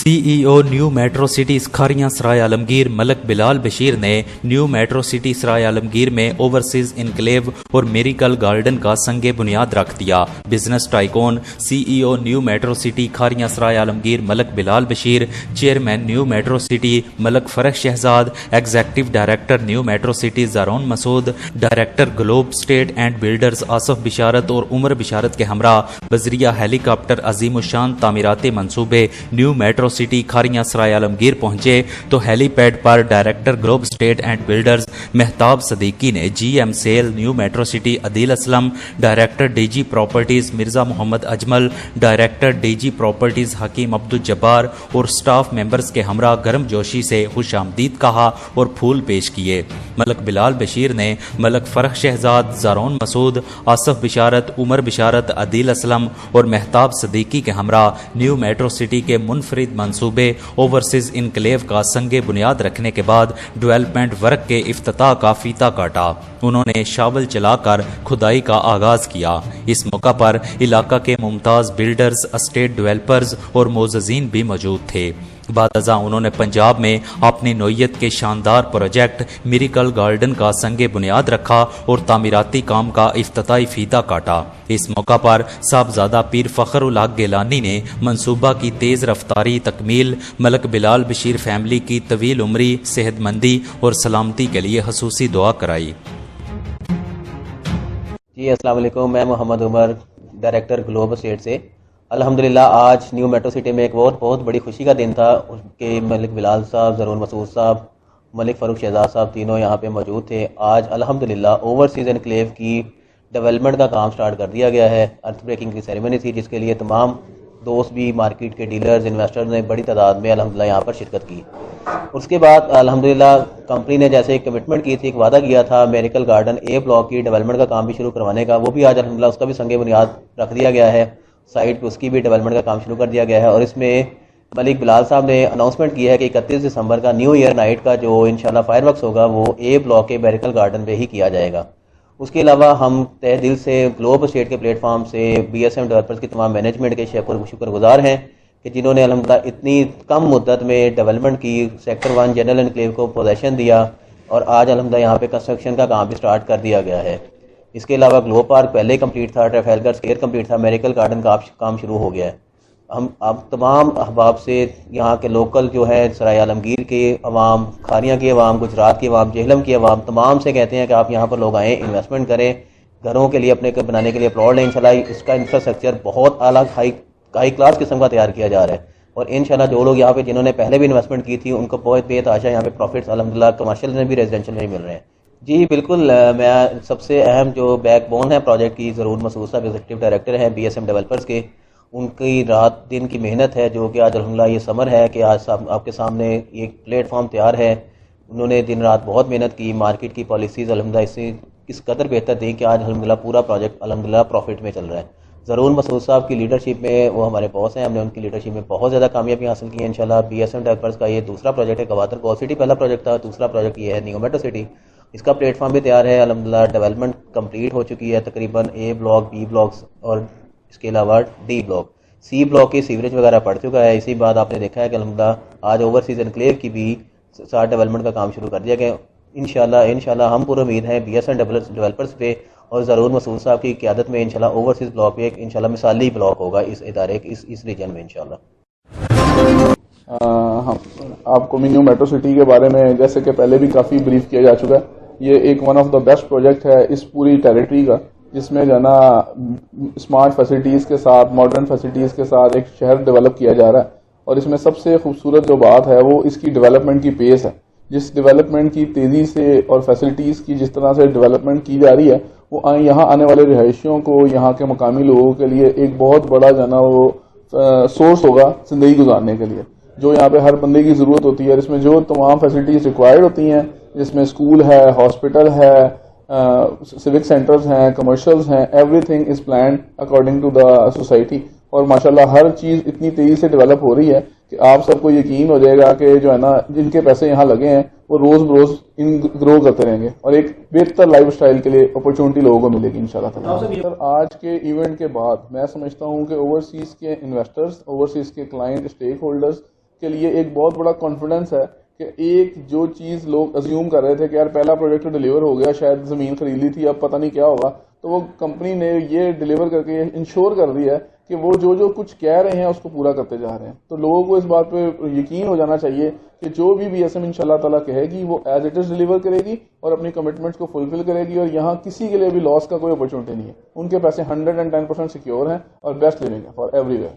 CEO new metro city Kharian Sarai Alamgir Malik Bilal Bashir ने new metro city सराय आलमगीर में overseas enclave और मेरिकल गार्डन का संगे बुनियाद रख दिया। Business tycoon CEO new metro city Kharian Sarai Alamgir Malik Bilal Bashir, chairman new metro city Malik Farrukh Shahzad, executive director new metro city Zaroon Masood, director globe state and builders Asif Basharat और उमर बिशारत के हमरा बजरिया हेलीकॉप्टर अजीमुशान तामीराती मंसूबे new metro city Kharian Sarai Alamgir पहुंचे तो हेलीपैड पर director globe state and builders Mehtab Siddiqui ने GM sale new metro city Adeel Aslam, director DG properties Mirza Mohammad Ajmal, director DG properties Hakeem Abdul Jabbar और स्टाफ मेंबर्स के हमरा गर्म जोशी से खुश आमदीद कहा और फूल पेश किए। मलक बिलाल बशीर ने मलक फरख शहजाद, जारौन मसूद, आसफ बिशारत, उमर बिशारत, अदील असलम और मेहताब सदीकी के हमरा न्यू मेट्रो सिटी के मुनफरिद मंसूबे ओवरसीज इनक्लेव का संगे बुनियाद रखने के बाद डेवलपमेंट वर्क के इफ्तिताह का फीता काटा। उन्होंने शावल चलाकर खुदाई का आगाज किया। इस मौका पर इलाका के मुमताज बिल्डर्स, एस्टेट डेवलपर्स और मोज़ज़ीन भी मौजूद थे। बादजा उन्होंने पंजाब में अपनी नोयत के शानदार प्रोजेक्ट मेरिकल गार्डन का संगे बुनियाद रखा और तामीराती काम का इफ्तिताई फीता काटा। इस मौका पर साहबजादा पीर फखर उल हक गिलानी ने मंसूबा की तेज़ रफ्तारी तकमील, मलक बिलाल बशीर फैमिली की तवील उम्री, सेहतमंदी और सलामती के लिए खसूसी दुआ कराई। जी अस्सलाम वालेकुम, मैं Mohammad Umar, director globe State से। अल्हम्दुलिल्लाह आज न्यू मेट्रो सिटी में एक बहुत बड़ी खुशी का दिन था कि मलिक बिलाल साहब, ज़रून मसूद साहब, मलिक फ़ारूक शहजाद साहब तीनों यहाँ पे मौजूद थे। आज अल्हम्दुलिल्लाह ओवरसीज एनक्लेव की डेवलपमेंट का काम स्टार्ट कर दिया गया है। अर्थ ब्रेकिंग की सेरेमनी थी जिसके लिए तमाम दोस्त भी, मार्केट के डीलर्स, इन्वेस्टर्स ने बड़ी तादाद में अल्हम्दुलिल्लाह यहाँ पर शिरकत की। उसके बाद अल्हम्दुलिल्लाह कंपनी ने जैसे एक कमिटमेंट की थी, एक वादा किया था मेरिकल गार्डन A ब्लॉक की डेवलपमेंट का काम भी शुरू करवाने का, वो भी आज अल्हम्दुलिल्लाह उसका भी संगे बुनियाद रख दिया गया है। साइट पे उसकी भी डेवलपमेंट का काम शुरू कर दिया गया है और इसमें मलिक बिलाल साहब ने अनाउंसमेंट की है कि 31 दिसंबर का न्यू ईयर नाइट का जो इंशाल्लाह फायरवर्क्स होगा वो A ब्लॉक के मेरिकल गार्डन पे ही किया जाएगा। उसके अलावा हम तहे दिल से ग्लोब स्टेट के प्लेटफॉर्म से BSM डेवलपर्स की तमाम मैनेजमेंट के शुक्रगुजार हैं कि जिन्होंने अल्हम्दुलिल्लाह इतनी कम मुद्दत में डेवलपमेंट की, सेक्टर 1 जनरल एनक्लेव को पोजेशन दिया और आज अल्हम्दुलिल्लाह यहाँ पे कंस्ट्रक्शन का काम भी स्टार्ट कर दिया गया है। इसके अलावा ग्लोब पार्क पहले ही कंप्लीट था, ट्रैफलगर स्क्वायर कंप्लीट था, मेरिकल गार्डन का काम शुरू हो गया है। हम अब तमाम अहबाब से यहाँ के लोकल जो है सराय आलमगीर के अवाम, खारियाँ की अवाम, गुजरात की अवाम, जेहलम की अवाम, तमाम से कहते हैं कि आप यहाँ पर लोग आएँ, इन्वेस्टमेंट करें, घरों के लिए अपने बनाने के लिए प्लॉट लें। इंशाल्लाह इसका इंफ्रास्ट्रक्चर बहुत आला हाई क्लास किस्म का तैयार किया जा रहा है और इंशाल्लाह जो लोग यहाँ पे जिन्होंने पहले भी इन्वेस्टमेंट की थी उनको बहुत बेतहाशा यहाँ पे प्रॉफिट्स अल्हम्दुलिल्लाह कमर्शियल में भी रेजिडेंशियल में भी मिल रहे हैं। जी बिल्कुल, मैं सबसे अहम जो बैकबोन है प्रोजेक्ट की ज़रून मसूद साहब एग्जीक्यूटिव डायरेक्टर हैं BSM डेवलपर्स के, उनकी रात दिन की मेहनत है जो कि आज अल्हम्दुलिल्लाह ये समर है कि आज आपके सामने एक प्लेटफॉर्म तैयार है। उन्होंने दिन रात बहुत मेहनत की, मार्केट की पॉलिसीज़ अल्हम्दुलिल्लाह इससे किस कदर बेहतर दी कि आज अल्हम्दुलिल्लाह पूरा प्रोजेक्ट अल्हम्दुलिल्लाह प्रॉफिट में चल रहा है। ज़रून मसूद साहब की लीडरशिप में, वो हमारे बॉस हैं, हमने उनकी लीडरशिप में बहुत ज़्यादा कामयाबी हासिल की है इंशाल्लाह। BSM डेवलपर्स का ये दूसरा प्रोजेक्ट है। गवादर गोल सिटी पहला प्रोजेक्ट था, दूसरा प्रोजेक्ट ये है न्यू मेट्रो सिटी। इसका प्लेटफॉर्म भी तैयार है अल्हम्दुलिल्लाह, डेवलपमेंट कंप्लीट हो चुकी है तकरीबन। A ब्लॉक, B ब्लॉक्स और इसके अलावा D ब्लॉक, C ब्लॉक की सीवरेज वगैरह पड़ चुका है। इसी बात आपने देखा है कि अल्हम्दुलिल्लाह आज ओवरसीज एनक्लेव की भी साथ डेवलपमेंट का काम शुरू कर दिया गया। इंशाल्लाह हम पूरी उम्मीद है BSM डेवलपर्स पे और ज़रून मसूद साहब की क़यादत में इंशाल्लाह ओवरसीज ब्लॉक पे एक इंशाल्लाह मिसाली ब्लॉक होगा इस इदारे इस रीजन में इंशाल्लाह। हाँ, आपको न्यू मेट्रो सिटी के बारे में जैसे कि पहले भी काफ़ी ब्रीफ किया जा चुका है। ये एक one of the best project है इस पूरी टेरिटरी का, जिसमें जो है ना स्मार्ट फैसिलिटीज़ के साथ, मॉडर्न फैसिलिटीज़ के साथ एक शहर डेवलप किया जा रहा है। और इसमें सबसे खूबसूरत जो बात है वो इसकी डेवलपमेंट की पेस है। जिस डेवलपमेंट की तेज़ी से और फैसिलिटीज़ की जिस तरह से डेवलपमेंट की जा रही है वो यहाँ आने वाले रिहायशियों को, यहाँ के मकामी लोगों के लिए एक बहुत बड़ा जो है ना वो सोर्स होगा ज़िंदगी गुजारने के लिए, जो यहाँ पे हर बंदे की ज़रूरत होती है। इसमें जो तमाम फैसिलिटीज़ रिक्वायर्ड होती हैं, जिसमें स्कूल है, हॉस्पिटल है, सिविक सेंटर्स हैं, कमर्शियल्स हैं, everything is planned according to the society. और माशाल्लाह हर चीज़ इतनी तेज़ी से डेवलप हो रही है कि आप सबको यकीन हो जाएगा कि जो है ना जिनके पैसे यहाँ लगे हैं वो रोज़ बरोज़ ग्रो करते रहेंगे और एक बेहतर लाइफ स्टाइल के लिए अपॉर्चुनिटी लोगों को मिलेगी इंशाल्लाह। आज के इवेंट के बाद मैं समझता हूँ कि ओवरसीज़ के इन्वेस्टर्स, ओवरसीज़ के क्लाइंट, स्टेक होल्डर्स کے لیے ایک بہت بڑا کانفیڈنس ہے کہ ایک جو چیز لوگ ازیوم کر رہے تھے کہ یار پہلا پروجیکٹ ڈیلیور ہو گیا، شاید زمین خرید لی تھی اب پتہ نہیں کیا ہوگا، تو وہ کمپنی نے یہ ڈیلیور کر کے انشور کر دیا ہے کہ وہ جو کچھ کہہ رہے ہیں اس کو پورا کرتے جا رہے ہیں. تو لوگوں کو اس بات پہ یقین ہو جانا چاہیے کہ جو بھی بی ایس ایم انشاءاللہ تعالیٰ کہے گی وہ ایز اٹ از ڈیلیور کرے گی اور اپنی کمٹمنٹس کو فلفل کرے گی، اور یہاں کسی کے لیے بھی لاس کا کوئی اپرچونٹی نہیں ہے. ان کے پیسے 110% سیکیور ہیں اور بیسٹ لیونگ ہے فار ایوری ویئر.